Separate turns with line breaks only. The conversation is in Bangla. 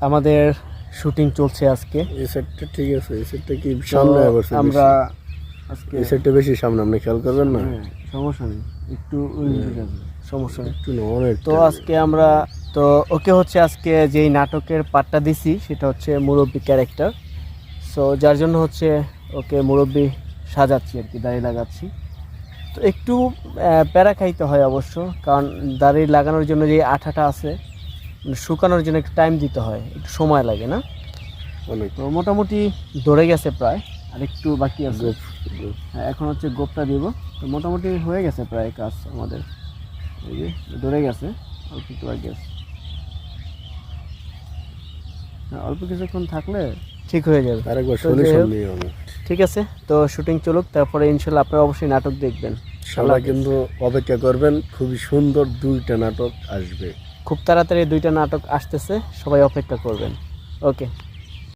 আমাদের শুটিং চলছে আজকে।
এই সেটটা ঠিক আছে, এই সেটটা কি সামনে আবার
আমরা আজকে
এই সেটটা বেশি সামনে, আপনি খেয়াল করবেন না?
সমস্যা নেই, একটু সমস্যা নেই।
একটু না, অনেক।
তো আজকে আমরা তো ওকে হচ্ছে আজকে যেই নাটকের পার্টটা দিছি সেটা হচ্ছে মুরব্বি ক্যারেক্টার। সো যার জন্য হচ্ছে ওকে মুরব্বি সাজাচ্ছি আর কি, দাড়ি লাগাচ্ছি। তো একটু প্যারা খাইতে হয় অবশ্য, কারণ দাড়ি লাগানোর জন্য যে আঠাটা আছে শুকানোর জন্য একটু টাইম দিতে হয়, একটু সময় লাগে না?
অনেক।
তো মোটামুটি ধরে গেছে প্রায়, আর একটু বাকি আছে। হ্যাঁ, এখন হচ্ছে গোপটা দিব। তো মোটামুটি হয়ে গেছে প্রায় কাজ আমাদের, এই যে ধরে গেছে, অল্প একটু বাকি আছে। অল্প কিছুক্ষণ থাকলে ঠিক হয়ে যাবে।
আরেকবার
তো
শুনে
যাই হোক,
শুনলি অনেক।
ঠিক আছে, তো শুটিং চলুক, তারপরে ইনশাল্লাহ আপনারা অবশ্যই নাটক দেখবেন।
সবাই কিন্তু অপেক্ষা করবেন, খুবই সুন্দর 2টা নাটক আসবে।
খুব তাড়াতাড়ি 2টা নাটক আসতেছে, সবাই অপেক্ষা করবেন। ওকে।